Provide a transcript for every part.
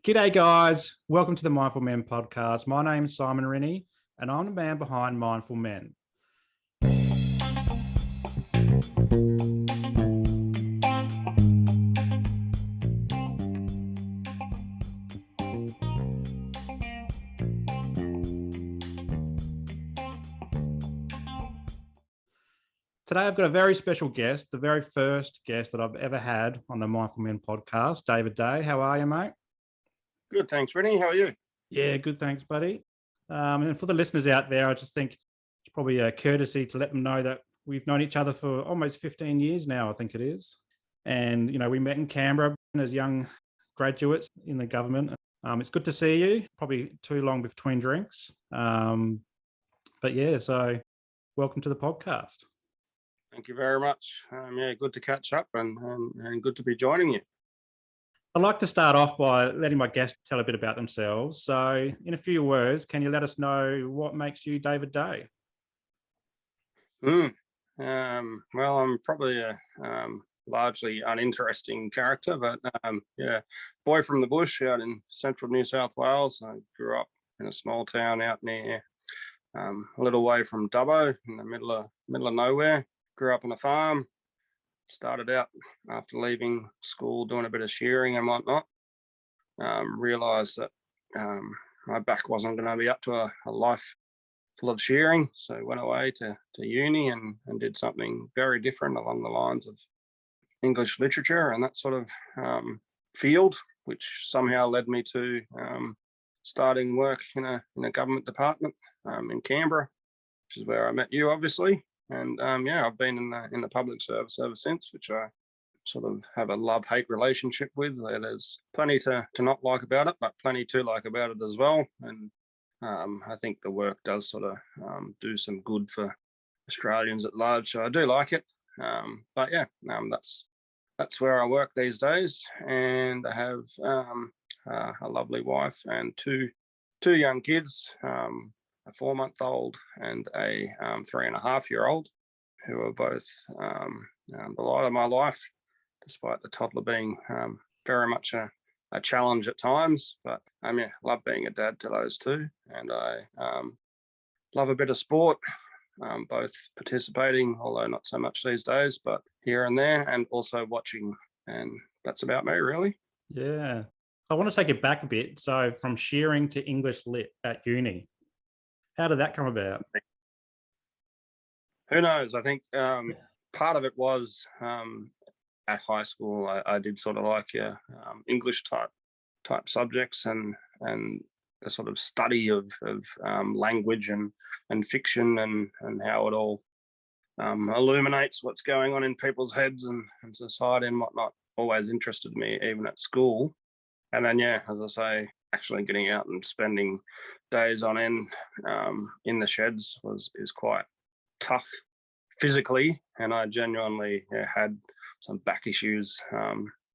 G'day, guys. Welcome to the Mindful Men podcast. My name is Simon Rennie, and I'm the man behind Mindful Men. Today, I've got a very special guest, the very first guest that I've ever had on the Mindful Men podcast, David Day. How are you, mate? Good, thanks, Rennie. How are you? Yeah, good, thanks, buddy. And for the listeners out there, I just think it's probably a courtesy to let them know that we've known each other for almost 15 years now, I think it is. And, we met in Canberra as young graduates in the government. It's good to see you, probably too long between drinks. So welcome to the podcast. Thank you very much. Good to catch up and good to be joining you. I'd like to start off by letting my guests tell a bit about themselves. So in a few words, can you let us know what makes you David Day? Well, I'm probably a largely uninteresting character, but boy from the bush out in central New South Wales. I grew up in a small town out near a little way from Dubbo in the middle of nowhere. Grew up on a farm. Started out after leaving school doing a bit of shearing and whatnot. Realised that my back wasn't going to be up to a life full of shearing, so went away to uni and did something very different along the lines of English literature and that sort of field, which somehow led me to starting work in a government department in Canberra, which is where I met you, obviously. And I've been in the public service ever since, which I sort of have a love-hate relationship with. There's plenty to not like about it, but plenty to like about it as well. And I think the work does sort of do some good for Australians at large. So I do like it. That's where I work these days. And I have a lovely wife and two young kids. A 4-month-old and a 3.5-year-old, who are both the light of my life, despite the toddler being very much a challenge at times. But I love being a dad to those two, and I love a bit of sport, both participating, although not so much these days, but here and there, and also watching. And that's about me, really. Yeah. I want to take it back a bit. So from shearing to English lit at uni. How did that come about? Who knows? I think part of it was at high school. I did sort of like English type subjects and the sort of study of language and fiction and how it all illuminates what's going on in people's heads and society and whatnot. Always interested me, even at school. And then, as I say, actually getting out and spending days on end in the sheds is quite tough physically, and I genuinely had some back issues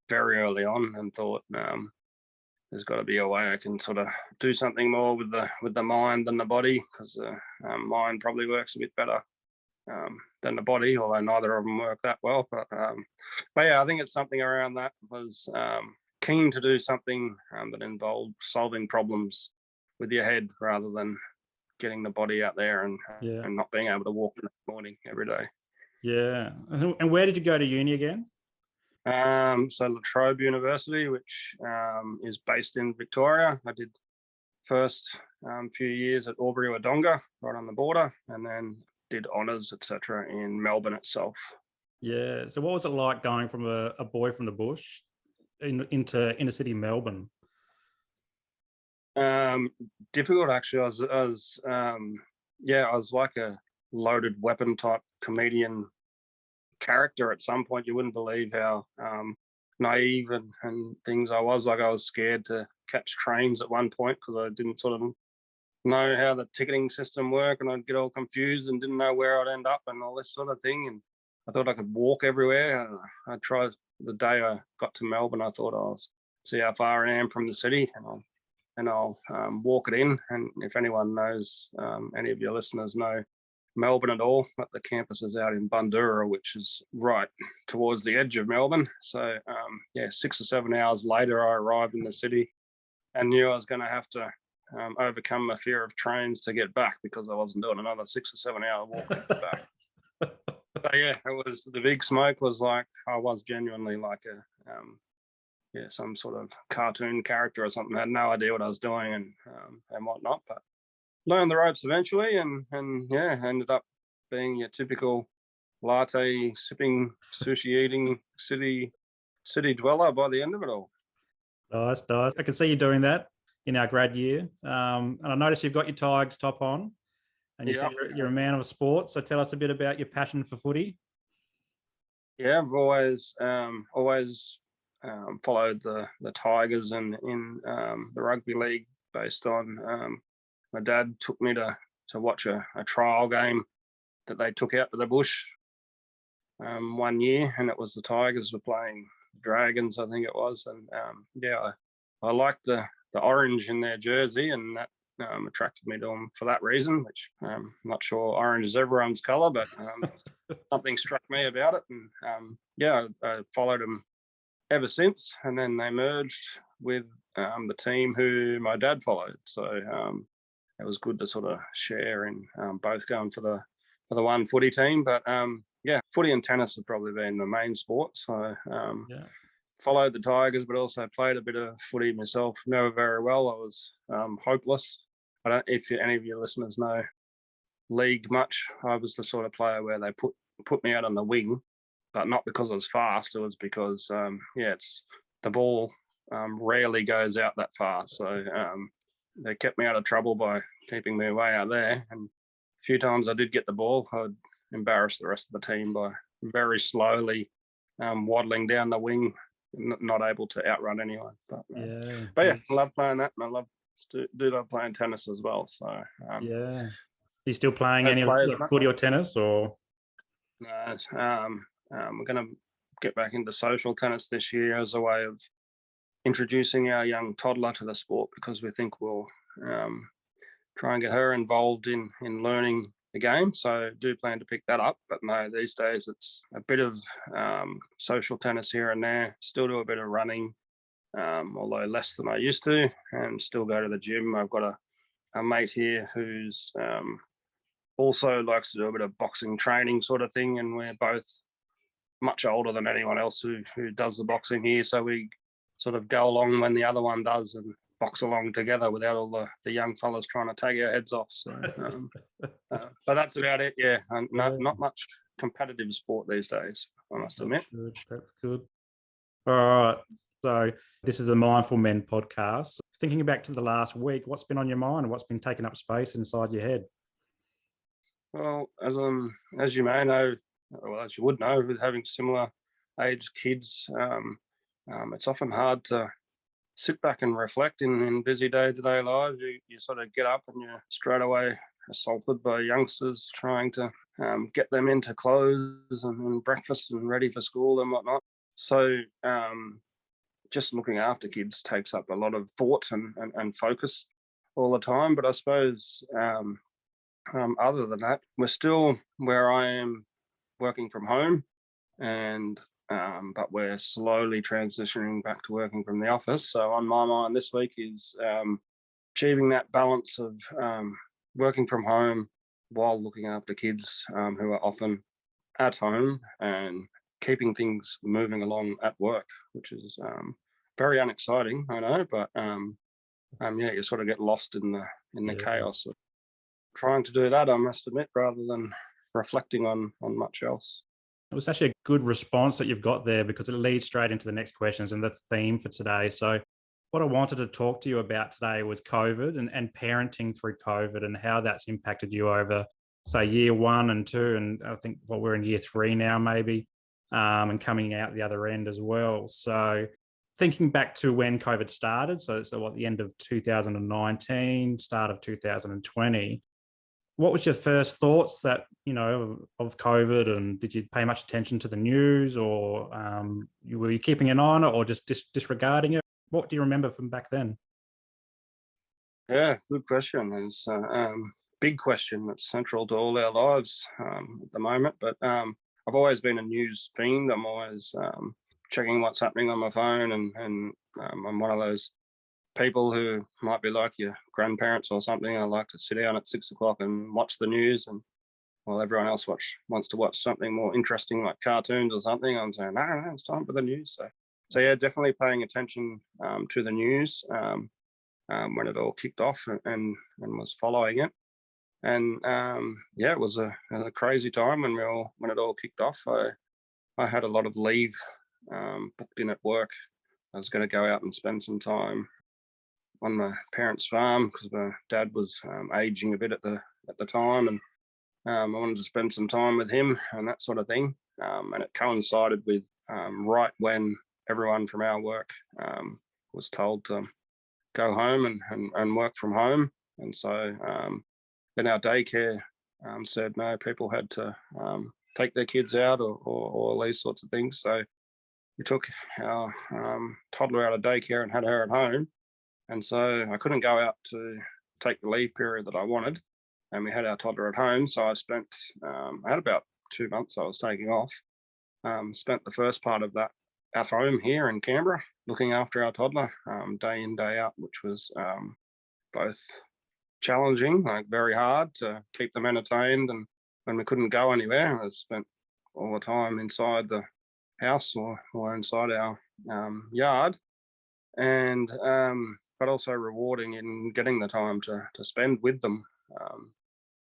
very early on, and thought there's got to be a way I can sort of do something more with the mind than the body, because the mind probably works a bit better than the body, although neither of them work that well. But I think it's something around that. Was keen to do something that involved solving problems with your head rather than getting the body out there and not being able to walk in the morning every day. Yeah. And where did you go to uni again? So La Trobe University, which is based in Victoria. I did first few years at Albury-Wodonga, right on the border, and then did honours, etc., in Melbourne itself. Yeah. So what was it like going from a boy from the bush into inner city Melbourne? Difficult, actually. I was like a loaded weapon type comedian character at some point. You wouldn't believe how naive and things I was. Like, I was scared to catch trains at one point because I didn't sort of know how the ticketing system worked, and I'd get all confused and didn't know where I'd end up and all this sort of thing. And I thought I could walk everywhere. I tried the day I got to Melbourne. I thought I'll see how far I am from the city, and I'll walk it in. And if anyone knows, any of your listeners know Melbourne at all, but the campus is out in Bundoora, which is right towards the edge of Melbourne. So 6 or 7 hours later, I arrived in the city and knew I was going to have to overcome my fear of trains to get back, because I wasn't doing another 6 or 7 hour walk to get back. So yeah, it was, the big smoke was like, I was genuinely like some sort of cartoon character or something. I had no idea what I was doing and whatnot, but learned the ropes eventually, and yeah, ended up being your typical latte sipping, sushi eating city dweller by the end of it all. Nice, nice. I can see you doing that in our grad year. And I noticed you've got your Tigers top on, and you said you're a man of sport. So tell us a bit about your passion for footy. Yeah, I've always followed the Tigers and in the rugby league, based on my dad took me to watch a trial game that they took out to the bush one year, and it was the Tigers were playing Dragons, I think it was, and yeah, I liked the orange in their jersey, and that attracted me to them for that reason, which I'm not sure orange is everyone's colour, but something struck me about it, and yeah, I followed them ever since. And then they merged with the team who my dad followed, so it was good to sort of share in both going for the one footy team. But yeah, footy and tennis have probably been the main sports. So yeah, followed the Tigers, but also played a bit of footy myself. Never very well. I was hopeless. I don't, if any of your listeners know league much, I was the sort of player where they put me out on the wing, but not because I was fast. It was because yeah, it's the ball rarely goes out that far. So they kept me out of trouble by keeping me way out there. And a few times I did get the ball, I'd embarrass the rest of the team by very slowly waddling down the wing, not able to outrun anyone. But yeah, I love playing that, and I do love playing tennis as well. So yeah, are you still playing any footy or tennis, or? No, we're going to get back into social tennis this year as a way of introducing our young toddler to the sport, because we think we'll try and get her involved in learning the game. So do plan to pick that up. But no, these days it's a bit of social tennis here and there. Still do a bit of running, although less than I used to, and still go to the gym. I've got a mate here who's also likes to do a bit of boxing training sort of thing, and we're both much older than anyone else who does the boxing here, so we sort of go along when the other one does and box along together without all the young fellas trying to take our heads off. So but that's about it. Yeah, not much competitive sport these days, I must admit. That's good. All right, so this is the Mindful Men podcast. Thinking back to the last week, what's been on your mind and what's been taking up space inside your head? Well, as you may know, well, as you would know, with having similar aged kids, it's often hard to sit back and reflect in busy day-to-day lives. You sort of get up and you're straight away assaulted by youngsters trying to get them into clothes and breakfast and ready for school and whatnot. So just looking after kids takes up a lot of thought and focus all the time. But I suppose other than that, we're still where I am, working from home, and but we're slowly transitioning back to working from the office. So on my mind this week is achieving that balance of working from home while looking after kids who are often at home, and keeping things moving along at work, which is very unexciting, I know, but yeah, you sort of get lost in the chaos of trying to do that, I must admit, rather than reflecting on much else. It was actually a good response that you've got there, because it leads straight into the next questions and the theme for today. So what I wanted to talk to you about today was COVID and parenting through COVID, and how that's impacted you over, say, year 1 and 2. And I think we're in year 3 now, maybe, and coming out the other end as well. So thinking back to when COVID started, so at the end of 2019, start of 2020, what was your first thoughts that, of COVID, and did you pay much attention to the news, or were you keeping an eye on it, or just disregarding it? What do you remember from back then? Yeah, good question. It's a big question that's central to all our lives at the moment. But I've always been a news fiend. I'm always checking what's happening on my phone, and I'm one of those people who might be like your grandparents or something. I like to sit down at 6 o'clock and watch the news, and while everyone else wants to watch something more interesting like cartoons or something, I'm saying, no, it's time for the news. So yeah, definitely paying attention to the news when it all kicked off, and was following it. And yeah, it was a crazy time when it all kicked off. I had a lot of leave booked in at work. I was going to go out and spend some time on my parents' farm because my dad was aging a bit at the time, and I wanted to spend some time with him and that sort of thing. And it coincided with right when everyone from our work was told to go home and work from home. And so then our daycare said no, people had to take their kids out or these sorts of things. So we took our toddler out of daycare and had her at home. And so I couldn't go out to take the leave period that I wanted. And we had our toddler at home. So I spent, I had about 2 months I was taking off. Spent the first part of that at home here in Canberra, looking after our toddler day in, day out, which was both challenging, like very hard to keep them entertained. And when we couldn't go anywhere, I spent all the time inside the house or inside our yard. And but also rewarding in getting the time to spend with them.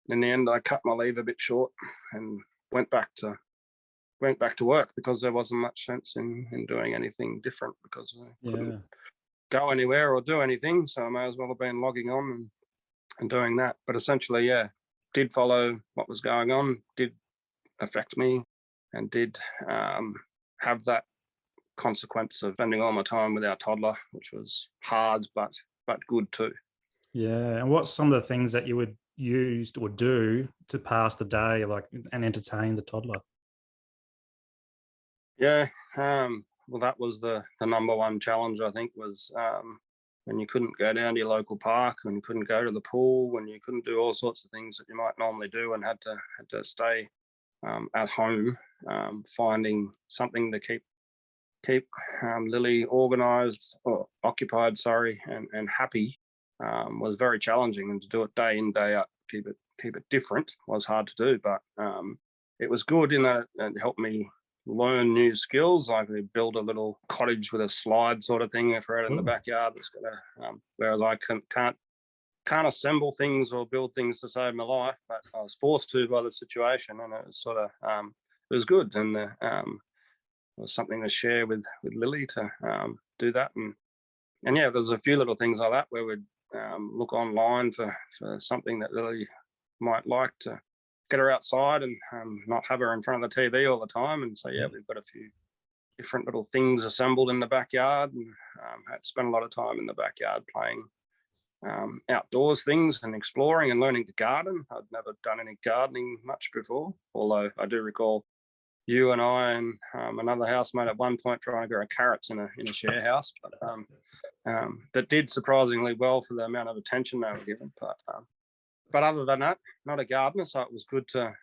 In the end, I cut my leave a bit short and went back to work because there wasn't much sense in doing anything different because I couldn't go anywhere or do anything. So I may as well have been logging on and doing that. But essentially, yeah, did follow what was going on, did affect me, and did have that consequence of spending all my time with our toddler, which was hard but good too. Yeah. And what's some of the things that you would use or do to pass the day, like, and entertain the toddler? Yeah, well, that was the number one challenge, I think, was when you couldn't go down to your local park, when you couldn't go to the pool, when you couldn't do all sorts of things that you might normally do, and had to stay at home, finding something to keep Lily organised or occupied, and happy was very challenging. And to do it day in, day out, keep it different was hard to do. But it was good in that it helped me learn new skills. Like we build a little cottage with a slide sort of thing for out in the backyard. That's got whereas I can't assemble things or build things to save my life, but I was forced to by the situation, and it was sort of it was good. And it was something to share with Lily to do that. And yeah, there's a few little things like that where we'd look online for something that Lily might like to get her outside and not have her in front of the TV all the time. And so, yeah, we've got a few different little things assembled in the backyard, and had to spend a lot of time in the backyard playing outdoors things and exploring and learning to garden. I'd never done any gardening much before, although I do recall you and I and another housemate at one point trying to grow carrots in a share house, but that did surprisingly well for the amount of attention they were given. But other than that, not a gardener, so it was good to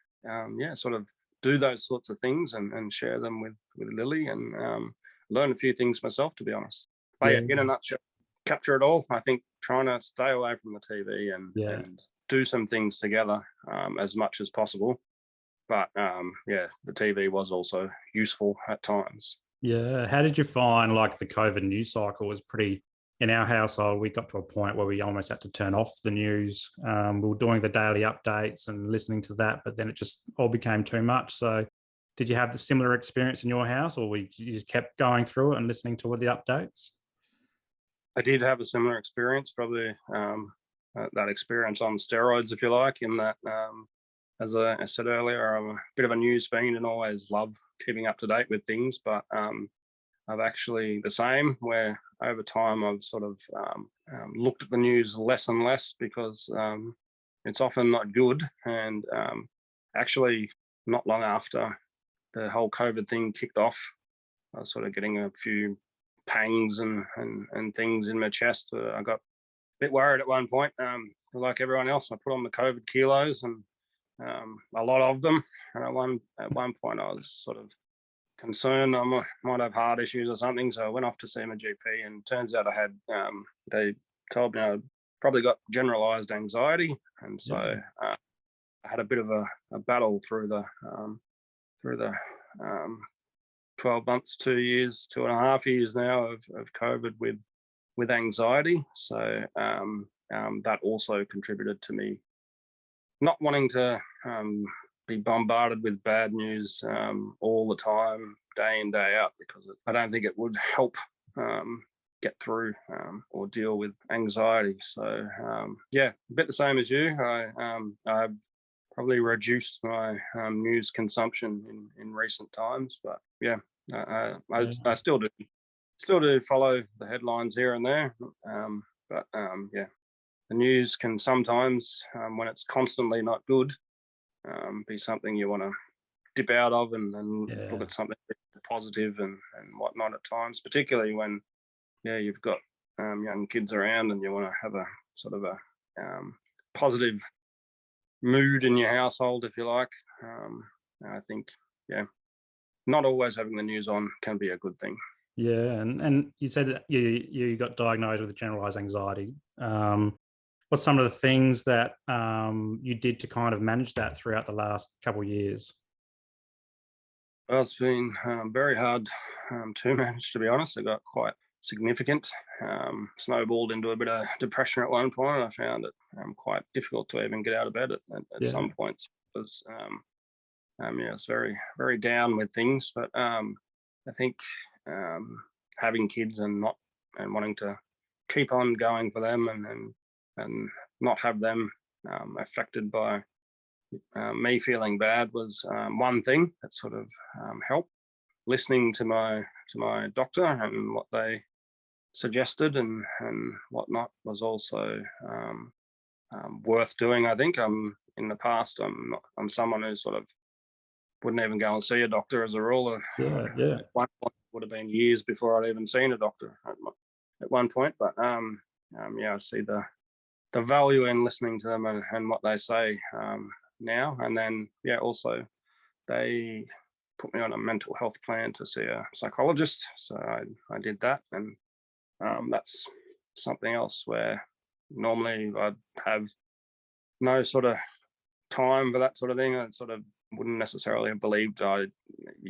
sort of do those sorts of things and share them with Lily, and learn a few things myself, to be honest. But yeah, in a nutshell, capture it all. I think trying to stay away from the TV and do some things together as much as possible. But the TV was also useful at times. Yeah. How did you find, like, the COVID news cycle was pretty, in our household, we got to a point where we almost had to turn off the news. We were doing the daily updates and listening to that, but then it just all became too much. So did you have the similar experience in your house, or you just kept going through it and listening to the updates? I did have a similar experience, probably that experience on steroids, if you like, in that, as I said earlier, I'm a bit of a news fiend and always love keeping up to date with things. But I've actually the same, where over time I've sort of looked at the news less and less because it's often not good. And actually, not long after the whole COVID thing kicked off, I was sort of getting a few pangs and things in my chest. I got a bit worried at one point. Like everyone else, I put on the COVID kilos, and a lot of them. And at one point, I was sort of concerned I might have heart issues or something. So I went off to see my GP, and turns out I had, they told me I probably got generalized anxiety. And so Yes. I had a bit of a battle through the 12 months, 2 years, 2.5 years now of COVID with anxiety. So that also contributed to me not wanting to be bombarded with bad news all the time, day in, day out, because I don't think it would help get through or deal with anxiety. So yeah, a bit the same as you. I've probably reduced my news consumption in recent times, but yeah, I still do follow the headlines here and there, but yeah, the news can sometimes, when it's constantly not good, be something you want to dip out of and look at something positive and whatnot at times, particularly when you've got young kids around and you want to have a sort of a positive mood in your household, if you like. I think not always having the news on can be a good thing. Yeah, and you said that you got diagnosed with generalized anxiety. What's some of the things that you did to kind of manage that throughout the last couple of years? Well, it's been very hard to manage, to be honest. It got quite significant, snowballed into a bit of depression at one point. I found it quite difficult to even get out of bed at some points, because it's very, very down with things. But I think having kids and wanting to keep on going for them and not have them affected by me feeling bad was one thing that sort of helped. Listening to my doctor and what they suggested and whatnot was also worth doing. I think in the past I'm someone who sort of wouldn't even go and see a doctor as a rule. At one point, it would have been years before I'd even seen a doctor at one point. But I see the value in listening to them and what they say now. And then also they put me on a mental health plan to see a psychologist. So I did that, and that's something else where normally I'd have no sort of time for that sort of thing. I sort of wouldn't necessarily have believed you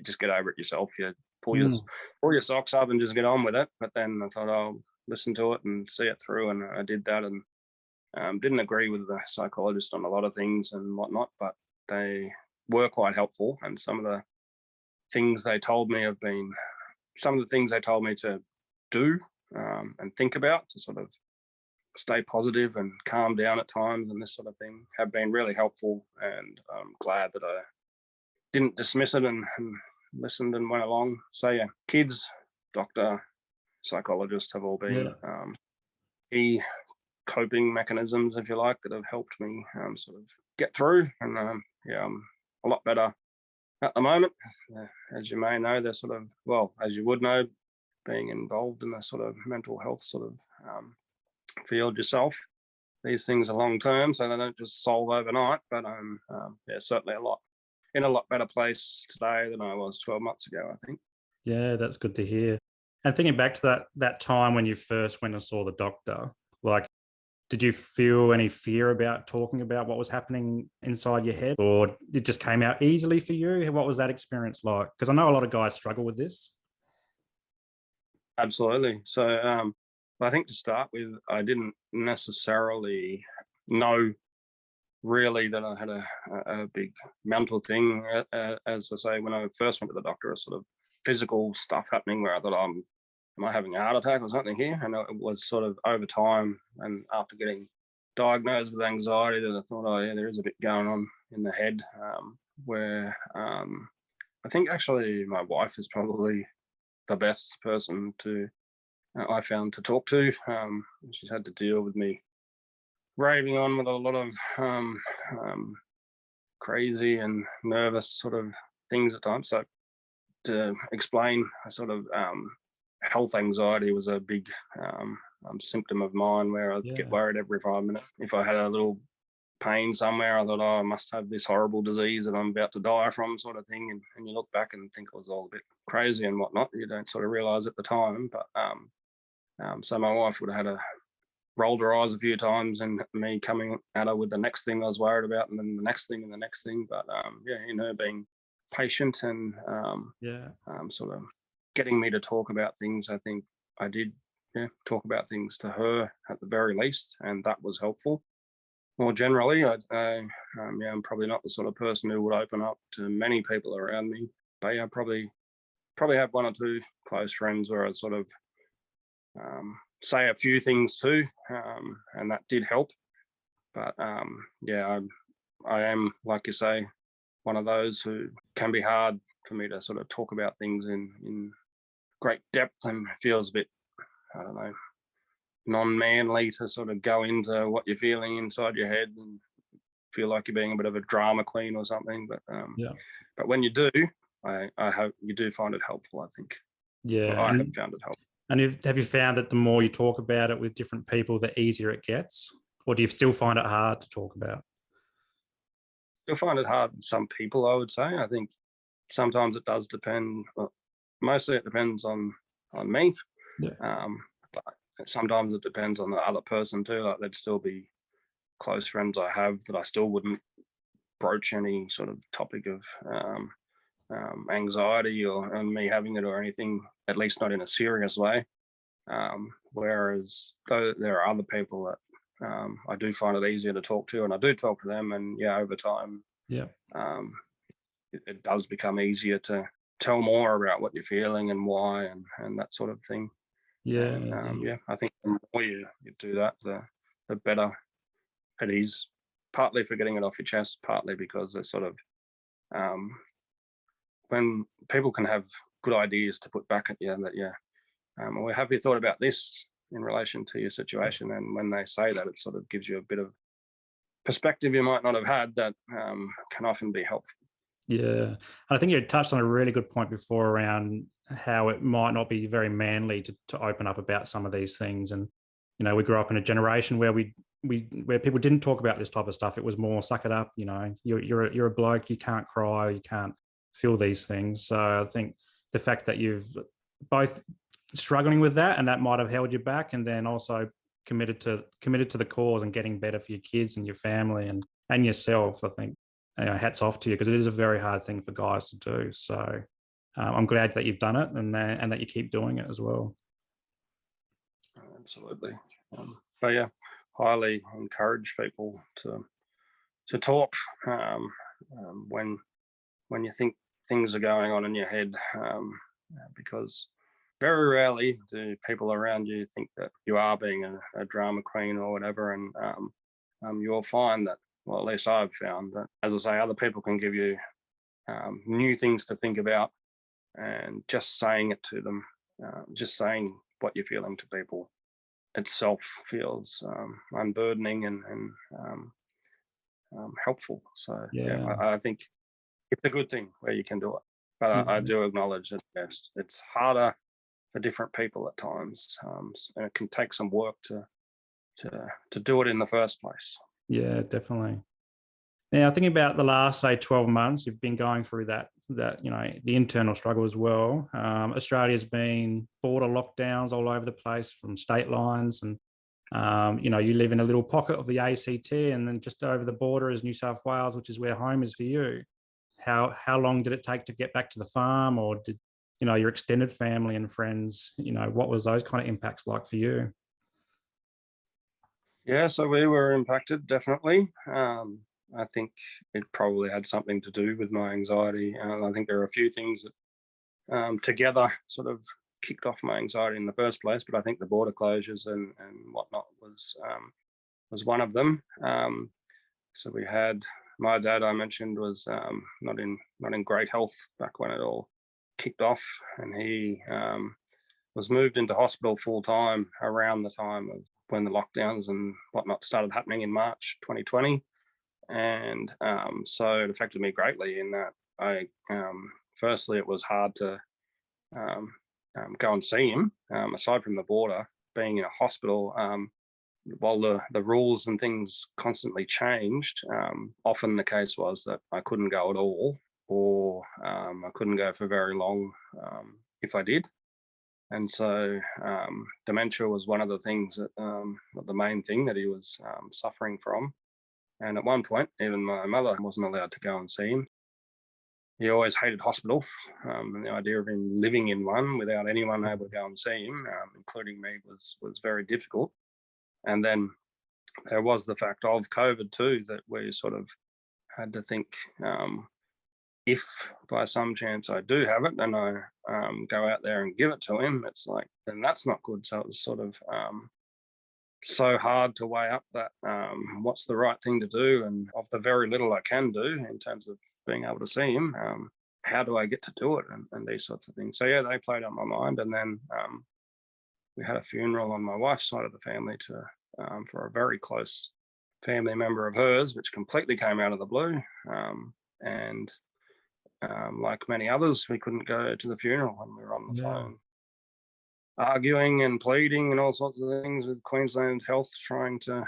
just get over it yourself. You pull your socks up and just get on with it. But then I thought I'll listen to it and see it through, and I did that, and didn't agree with the psychologist on a lot of things and whatnot, but they were quite helpful. And some of the things they told me to do and think about to sort of stay positive and calm down at times and this sort of thing have been really helpful. And I'm glad that I didn't dismiss it and listened and went along. So yeah, kids, doctor, psychologist have all been key coping mechanisms, if you like, that have helped me sort of get through. And I'm a lot better at the moment. As you may know, they're sort of, well, as you would know, being involved in a sort of mental health sort of field yourself, these things are long term, so they don't just solve overnight. But I'm certainly in a lot better place today than I was 12 months ago, I think. Yeah, that's good to hear. And thinking back to that time when you first went and saw the doctor, like, did you feel any fear about talking about what was happening inside your head, or it just came out easily for you? What was that experience like? Because I know a lot of guys struggle with this. Absolutely. So I think to start with, I didn't necessarily know really that I had a big mental thing. As I say, when I first went to the doctor, a sort of physical stuff happening where I thought, am I having a heart attack or something here? And it was sort of over time, and after getting diagnosed with anxiety, that I thought, there is a bit going on in the head, where I think actually my wife is probably the best person I found to talk to. She's had to deal with me raving on with a lot of crazy and nervous sort of things at times. So to explain, a sort of health anxiety was a big symptom of mine, where I'd get worried every 5 minutes if I had a little pain somewhere. I thought, oh, I must have this horrible disease that I'm about to die from, sort of thing. And you look back and think it was all a bit crazy and whatnot. You don't sort of realize at the time. But so my wife would have had rolled her eyes a few times, and me coming at her with the next thing I was worried about, and then the next thing and the next thing. But in her being patient and sort of getting me to talk about things, I think I did talk about things to her at the very least, and that was helpful. More generally, I'm probably not the sort of person who would open up to many people around me, but I probably have one or two close friends where I sort of say a few things too, and that did help. But I am, like you say, one of those who can be hard for me to sort of talk about things in great depth, and feels a bit, I don't know, non-manly to sort of go into what you're feeling inside your head and feel like you're being a bit of a drama queen or something. But but when you do, I hope you do find it helpful, I think. Yeah. Well, I have found it helpful. And have you found that the more you talk about it with different people, the easier it gets? Or do you still find it hard to talk about? You'll find it hard with some people, I would say. I think sometimes it does depend. Well, mostly it depends on me. Yeah. But sometimes it depends on the other person too. Like, there'd still be close friends I have that I still wouldn't broach any sort of topic of anxiety or me having it or anything, at least not in a serious way. Whereas there are other people that I do find it easier to talk to, and I do talk to them, and over time, it does become easier to tell more about what you're feeling and why, and that sort of thing. And I think the more you do that, the better it is. Partly for getting it off your chest, partly because it's sort of when people can have good ideas to put back at you, that well, have you thought about this in relation to your situation? And when they say that, it sort of gives you a bit of perspective you might not have had that can often be helpful. Yeah. I think you touched on a really good point before around how it might not be very manly to open up about some of these things. And, we grew up in a generation where where people didn't talk about this type of stuff. It was more suck it up, you're a bloke, you can't cry, you can't feel these things. So I think the fact that you've both struggling with that, and that might have held you back, and then also committed to the cause and getting better for your kids and your family and yourself, I think, hats off to you, because it is a very hard thing for guys to do. So I'm glad that you've done it, and that you keep doing it as well. Absolutely. But highly encourage people to talk when you think things are going on in your head, because very rarely do people around you think that you are being a drama queen or whatever. And you'll find that, well, at least I've found that, as I say, other people can give you new things to think about, and just saying it to them, just saying what you're feeling to people itself feels unburdening and helpful. So I think it's a good thing where you can do it. But I do acknowledge that it's harder for different people at times, and it can take some work to do it in the first place. Yeah, definitely. Now, thinking about the last, say, 12 months, you've been going through that the internal struggle as well. Australia's been border lockdowns all over the place from state lines, and you live in a little pocket of the ACT, and then just over the border is New South Wales, which is where home is for you. How long did it take to get back to the farm, or did your extended family and friends, what was those kind of impacts like for you? Yeah, so we were impacted, definitely. I think it probably had something to do with my anxiety. I think there are a few things that together sort of kicked off my anxiety in the first place, but I think the border closures and whatnot was one of them. So we had my dad, I mentioned, was not in great health back when it all kicked off, and he was moved into hospital full time around the time of when the lockdowns and whatnot started happening in March 2020. And so it affected me greatly in that I firstly, it was hard to go and see him, aside from the border, being in a hospital. while the rules and things constantly changed, often the case was that I couldn't go at all, or I couldn't go for very long if I did. And so dementia was one of the things that, the main thing that he was suffering from. And at one point, even my mother wasn't allowed to go and see him. He always hated hospital, and the idea of him living in one without anyone able to go and see him, including me, was very difficult. And then there was the fact of COVID too, that we sort of had to think, if by some chance I do have it and I go out there and give it to him, it's like, then that's not good. So it was sort of so hard to weigh up that what's the right thing to do, and of the very little I can do in terms of being able to see him, how do I get to do it, and these sorts of things. So yeah, they played on my mind. And then we had a funeral on my wife's side of the family for a very close family member of hers, which completely came out of the blue. And like many others, we couldn't go to the funeral, and we were on the phone arguing and pleading and all sorts of things with Queensland Health, trying to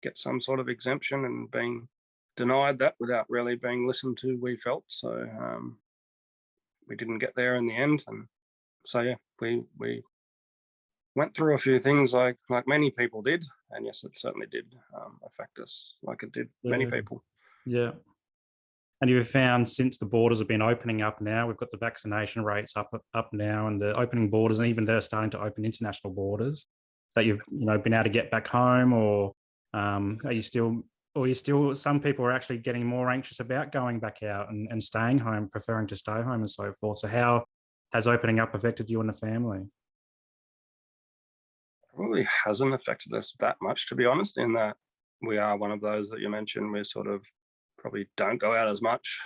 get some sort of exemption, and being denied that without really being listened to, we felt. So we didn't get there in the end. And so yeah, we went through a few things like many people did. And yes, it certainly did affect us like it did many people. Yeah. And you've found, since the borders have been opening up now, we've got the vaccination rates up now, and the opening borders, and even they're starting to open international borders, that you've been able to get back home, or are you still, some people are actually getting more anxious about going back out and staying home, preferring to stay home and so forth. So how has opening up affected you and the family? Probably hasn't affected us that much, to be honest, in that we are one of those that you mentioned. We sort of probably don't go out as much.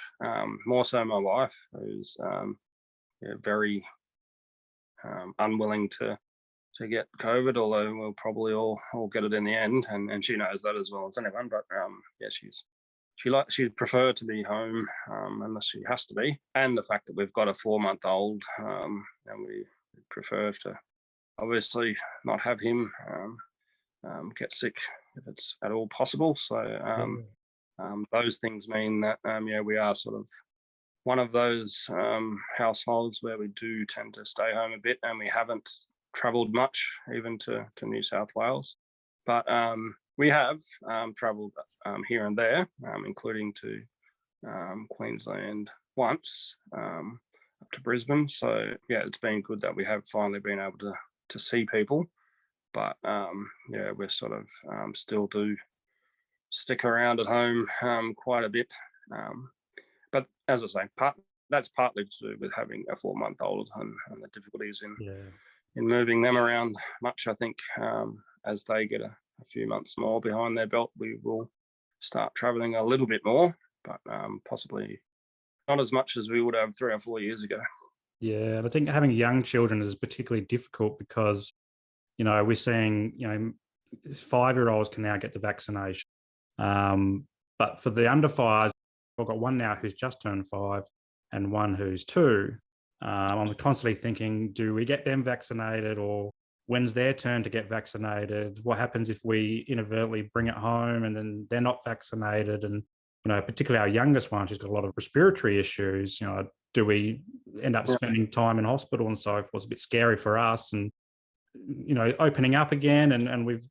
More so my wife, who's very unwilling to get COVID, although we'll probably all get it in the end, and she knows that as well as anyone. But yeah, she'd prefer to be home unless she has to be. And the fact that we've got a 4-month-old, and we prefer to obviously not have him get sick if it's at all possible. So those things mean that we are sort of one of those households where we do tend to stay home a bit, and we haven't travelled much, even to New South Wales. But we have travelled here and there, including to Queensland once, up to Brisbane. So yeah, it's been good that we have finally been able to see people. But yeah, we're sort of still do stick around at home quite a bit. But as I say, that's partly to do with having a 4-month-old and the difficulties in moving them around much. I think as they get a few months more behind their belt, we will start travelling a little bit more, but possibly not as much as we would have 3 or 4 years ago. Yeah, and I think having young children is particularly difficult because, we're seeing, 5-year-olds can now get the vaccination. But for the under 5s, I've got one now who's just turned 5 and one who's 2. I'm constantly thinking, do we get them vaccinated, or when's their turn to get vaccinated? What happens if we inadvertently bring it home and then they're not vaccinated? And, particularly our youngest one, she's got a lot of respiratory issues. Do we end up spending time in hospital and so forth? It's a bit scary for us. And, opening up again and we've,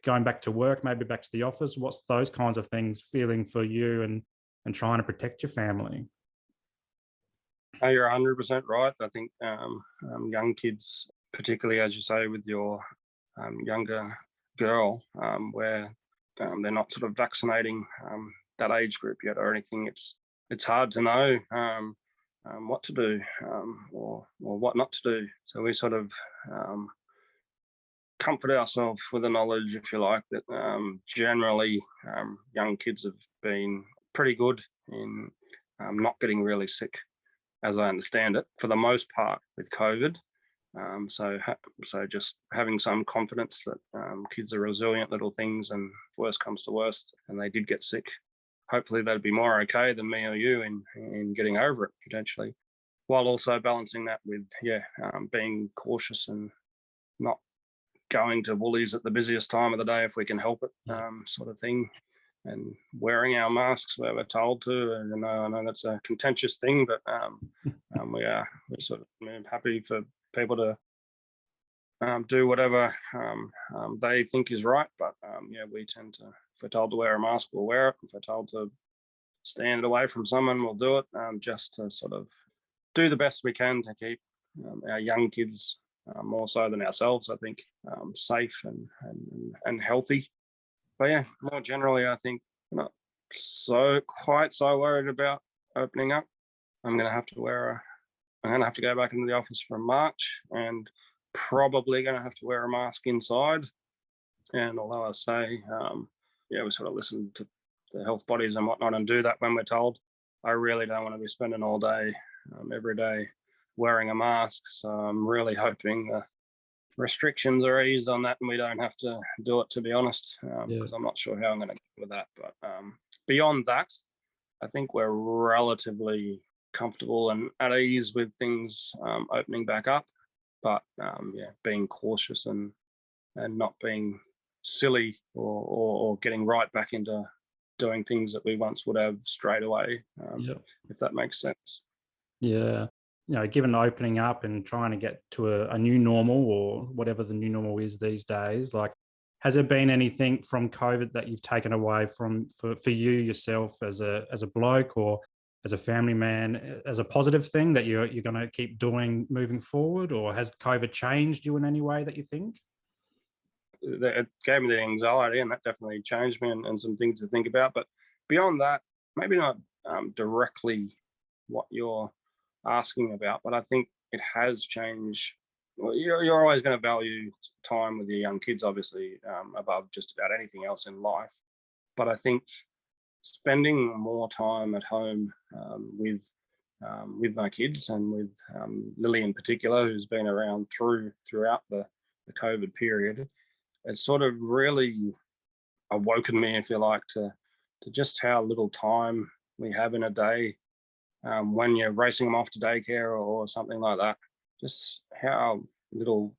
going back to work, maybe back to the office. What's those kinds of things feeling for you and trying to protect your family? Oh, you're 100% right. I think young kids, particularly as you say with your younger girl, where they're not sort of vaccinating that age group yet or anything, it's hard to know what to do or what not to do. So we sort of comfort ourselves with the knowledge, if you like, that generally young kids have been pretty good in not getting really sick, as I understand it, for the most part with COVID. So just having some confidence that kids are resilient little things, and if worst comes to worst and they did get sick, hopefully they'd be more okay than me or you in getting over it potentially, while also balancing that with being cautious and not going to Woolies at the busiest time of the day if we can help it, sort of thing, and wearing our masks where we're told to. And I know that's a contentious thing, but we're sort of happy for people to do whatever they think is right. But we tend to, if we're told to wear a mask, we'll wear it. If we're told to stand away from someone, we'll do it, just to sort of do the best we can to keep our young kids, more so than ourselves, I think, safe and healthy. But yeah, more generally, I think I'm not quite so worried about opening up. I'm going to have to go back into the office from March, and probably going to have to wear a mask inside. And although I say, we sort of listen to the health bodies and whatnot and do that when we're told, I really don't want to be spending all day, every day, wearing a mask. So I'm really hoping the restrictions are eased on that and we don't have to do it, to be honest, because I'm not sure how I'm going to get with that. But beyond that, I think we're relatively comfortable and at ease with things opening back up. But being cautious and not being silly or getting right back into doing things that we once would have straight away, if that makes sense. Yeah. Given opening up and trying to get to a new normal, or whatever the new normal is these days, like, has there been anything from COVID that you've taken away for you yourself as a bloke or as a family man, as a positive thing that you're going to keep doing moving forward? Or has COVID changed you in any way that you think? It gave me the anxiety, and that definitely changed me and some things to think about. But beyond that, maybe not directly what you're asking about, but I think it has changed. Well, you're always going to value time with your young kids, obviously, above just about anything else in life. But I think spending more time at home with my kids, and with Lily in particular, who's been around throughout the COVID period, it's sort of really awoken me, if you like, to just how little time we have in a day when you're racing them off to daycare or something like that. Just how little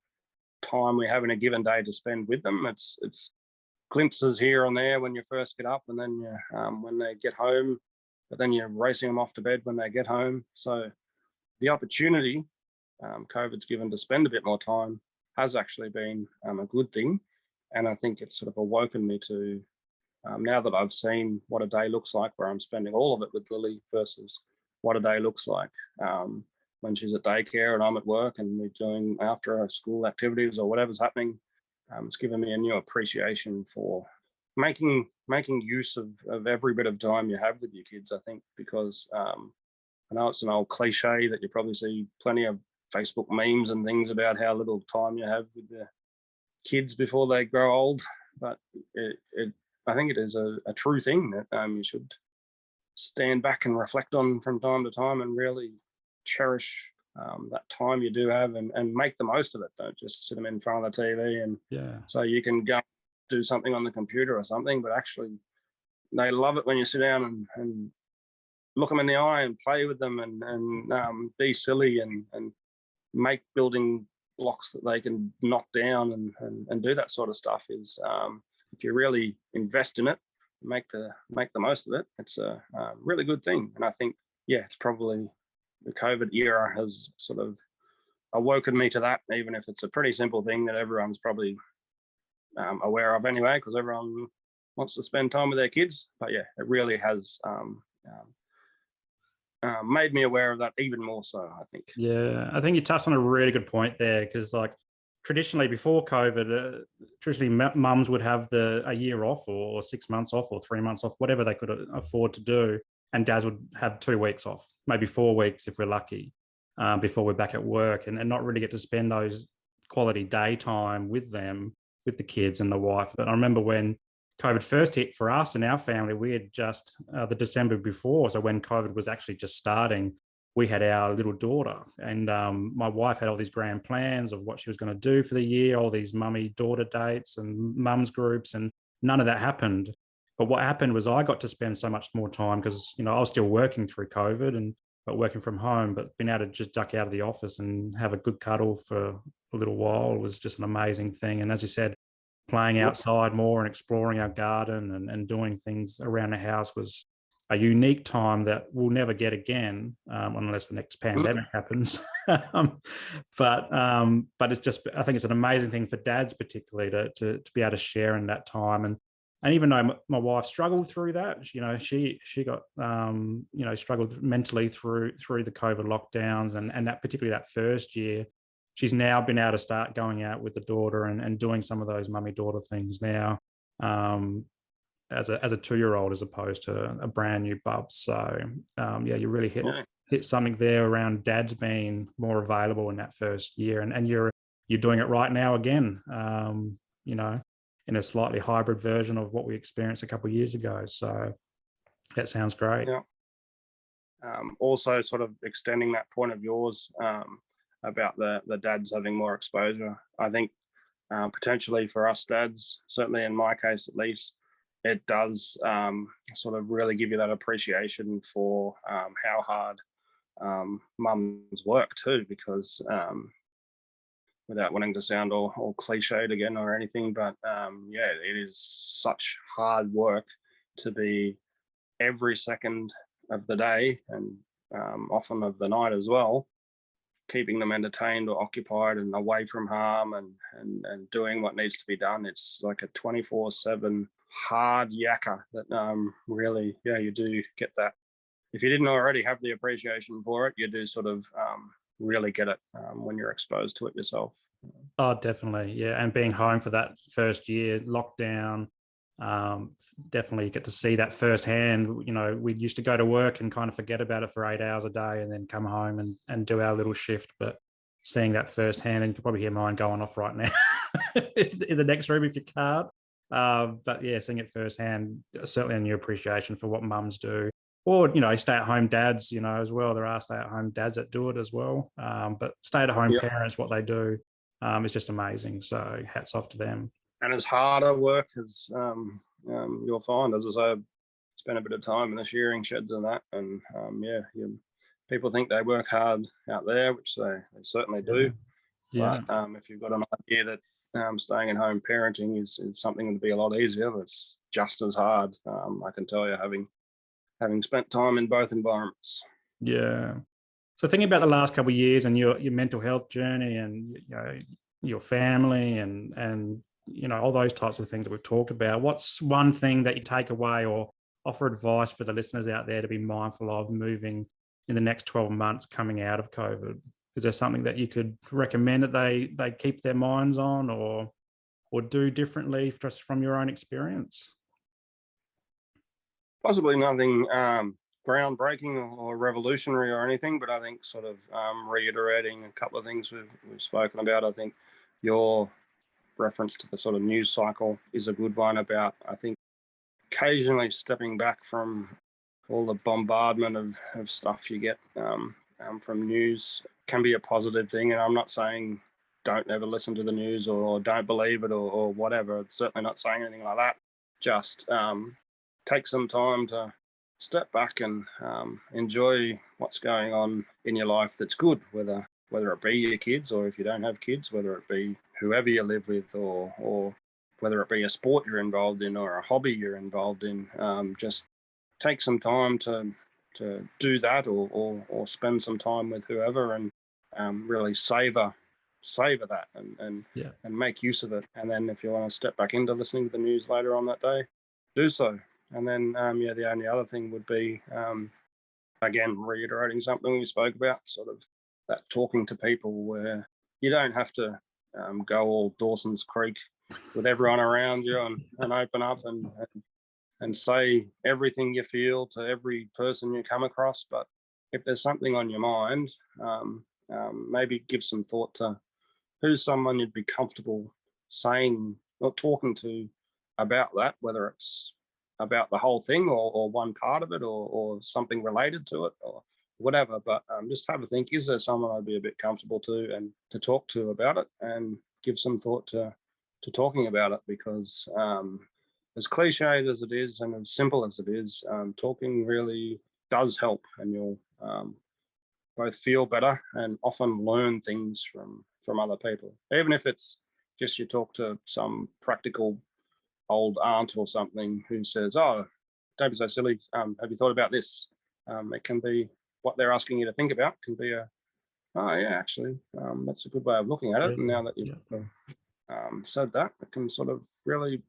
time we have in a given day to spend with them. It's glimpses here and there when you first get up, and then when they get home, but then you're racing them off to bed when they get home. So the opportunity COVID's given to spend a bit more time has actually been a good thing. And I think it's sort of awoken me to, now that I've seen what a day looks like where I'm spending all of it with Lily versus what a day looks like when she's at daycare and I'm at work and we're doing after school activities or whatever's happening. It's given me a new appreciation for making use of every bit of time you have with your kids, I think, because I know it's an old cliche that you probably see plenty of Facebook memes and things about how little time you have with the kids before they grow old, but I think it is a true thing that you should stand back and reflect on from time to time and really cherish that time you do have and make the most of it. Don't just sit them in front of the TV and so you can go do something on the computer or something, but actually they love it when you sit down and look them in the eye and play with them and be silly and make building blocks that they can knock down and do that sort of stuff. Is if you really invest in it, make the most of it, it's a really good thing. And I think it's probably the COVID era has sort of awoken me to that, even if it's a pretty simple thing that everyone's probably aware of anyway, because everyone wants to spend time with their kids. But it really has made me aware of that even more so, I think. Yeah, I think you touched on a really good point there, because like traditionally before COVID, traditionally mums would have a year off or 6 months off or 3 months off, whatever they could afford to do. And dads would have 2 weeks off, maybe 4 weeks if we're lucky, before we're back at work, and not really get to spend those quality daytime with them, with the kids and the wife. But I remember when COVID first hit for us and our family, we had just the December before, so when COVID was actually just starting, we had our little daughter, and my wife had all these grand plans of what she was going to do for the year, all these mummy-daughter dates and mums groups, and none of that happened. But what happened was I got to spend so much more time because, I was still working through COVID, and but working from home, but being able to just duck out of the office and have a good cuddle for a little while was just an amazing thing. And as you said, playing outside more and exploring our garden and doing things around the house was a unique time that we'll never get again, unless the next pandemic happens. But it's just, I think it's an amazing thing for dads, particularly to be able to share in that time. And even though my wife struggled through that, you know, she got struggled mentally through the COVID lockdowns, and that particularly that first year, she's now been able to start going out with the daughter and doing some of those mummy daughter things now. As a 2-year-old, as opposed to a brand new bub. So you really hit something there around dads being more available in that first year, and you're doing it right now again. In a slightly hybrid version of what we experienced a couple of years ago. So that sounds great. Yeah. Also, sort of extending that point of yours about the dads having more exposure. I think potentially for us dads, certainly in my case at least, it does sort of really give you that appreciation for how hard mums work too, because without wanting to sound all cliched again or anything, but it is such hard work to be every second of the day and often of the night as well, keeping them entertained or occupied and away from harm and doing what needs to be done. It's like a 24/7 hard yakka that really, you do get that. If you didn't already have the appreciation for it, you do sort of really get it when you're exposed to it yourself. Oh, definitely. Yeah. And being home for that first year, lockdown, definitely get to see that firsthand. You know, we used to go to work and kind of forget about it for 8 hours a day and then come home and do our little shift. But seeing that firsthand, and you can probably hear mine going off right now in the next room if you can't. But yeah, seeing it firsthand, certainly a new appreciation for what mums do. Or, you know, stay-at-home dads, you know, as well. There are stay-at-home dads that do it as well. But stay-at-home parents, what they do is just amazing. So hats off to them. And as harder work as you'll find, as I say, I've spent a bit of time in the shearing sheds and that. And people think they work hard out there, which they certainly do. Yeah. But if you've got an idea that staying at home parenting is something that would be a lot easier, it's just as hard. I can tell you, having spent time in both environments. Yeah. So thinking about the last couple of years and your mental health journey and, you know, your family and you know, all those types of things that we've talked about, what's one thing that you take away or offer advice for the listeners out there to be mindful of moving in the next 12 months coming out of COVID? Is there something that you could recommend that they keep their minds on or do differently just from your own experience? Possibly nothing groundbreaking or revolutionary or anything, but I think sort of reiterating a couple of things we've spoken about. I think your reference to the sort of news cycle is a good one about, I think, occasionally stepping back from all the bombardment of stuff you get from news can be a positive thing. And I'm not saying don't ever listen to the news or don't believe it or whatever. It's certainly not saying anything like that. Just take some time to step back and enjoy what's going on in your life that's good, whether it be your kids or if you don't have kids, whether it be whoever you live with or whether it be a sport you're involved in or a hobby you're involved in. Just take some time to do that or spend some time with whoever and really savor that and make use of it. And then if you want to step back into listening to the news later on that day, do so. And then the only other thing would be again reiterating something we spoke about, sort of that talking to people where you don't have to go all Dawson's Creek with everyone around you and open up and say everything you feel to every person you come across. But if there's something on your mind, maybe give some thought to who's someone you'd be comfortable saying or talking to about that, whether it's about the whole thing or one part of it or something related to it or whatever. But just have a think, is there someone I'd be a bit comfortable to talk to about it and give some thought to talking about it? Because as cliched as it is and as simple as it is, talking really does help, and you'll both feel better and often learn things from other people, even if it's just you talk to some practical old aunt or something who says, "Oh, don't be so silly. Have you thought about this?" It can be what they're asking you to think about can be oh yeah, actually, that's a good way of looking at it. And now that you've said that, it can sort of really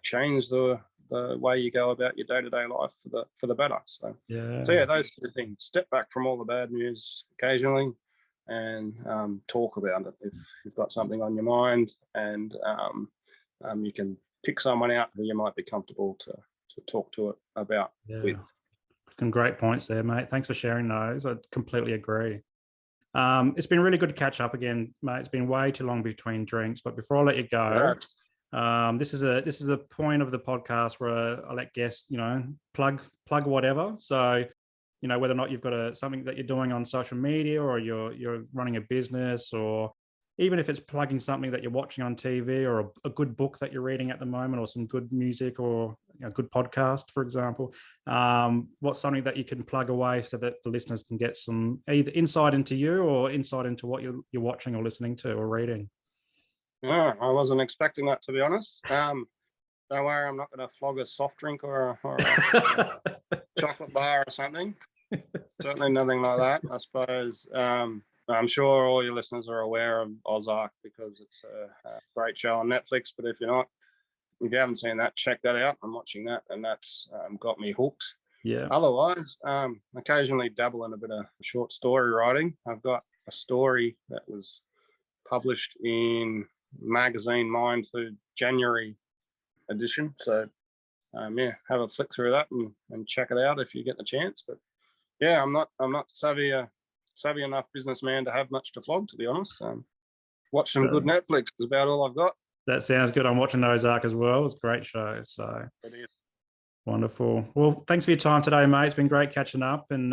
change the way you go about your day-to-day life for the better. So yeah, those two things. Step back from all the bad news occasionally, and talk about it if you've got something on your mind, and you can pick someone out who you might be comfortable to talk to it about with. Some great points there, mate. Thanks for sharing those. I completely agree. It's been really good to catch up again, mate. It's been way too long between drinks, but before I let you go, this is the point of the podcast where I let guests, plug whatever. So, whether or not you've got something that you're doing on social media, or you're running a business, or even if it's plugging something that you're watching on TV, or a good book that you're reading at the moment, or some good music, or a good podcast, for example, what's something that you can plug away so that the listeners can get some either insight into you or insight into what you're watching or listening to or reading? Yeah, I wasn't expecting that, to be honest. Don't worry, I'm not going to flog a soft drink or a chocolate bar or something. Certainly nothing like that. I suppose I'm sure all your listeners are aware of Ozark because it's a great show on Netflix. But if you haven't seen that, check that out. I'm watching that, and that's got me hooked. Yeah. Otherwise, occasionally dabble in a bit of short story writing. I've got a story that was published in magazine Mindfood January edition. So have a flick through that and check it out if you get the chance. But yeah, I'm not savvy enough businessman to have much to flog, to be honest. Watch some good Netflix is about all I've got. That sounds good. I'm watching Ozark as well. It's a great show. So it is. Wonderful. Well, thanks for your time today, mate. It's been great catching up, and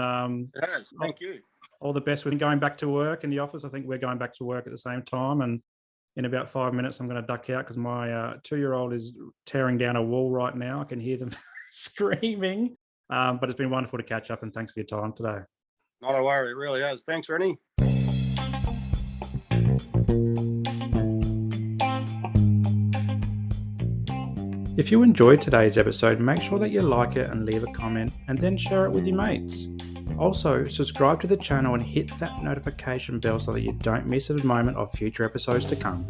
thank you. All the best with going back to work in the office. I think we're going back to work at the same time, and in about 5 minutes, I'm going to duck out because my 2-year-old is tearing down a wall right now. I can hear them screaming. But it's been wonderful to catch up, and thanks for your time today. Not a worry, it really is. Thanks, Rennie. If you enjoyed today's episode, make sure that you like it and leave a comment, and then share it with your mates. Also, subscribe to the channel and hit that notification bell so that you don't miss a moment of future episodes to come.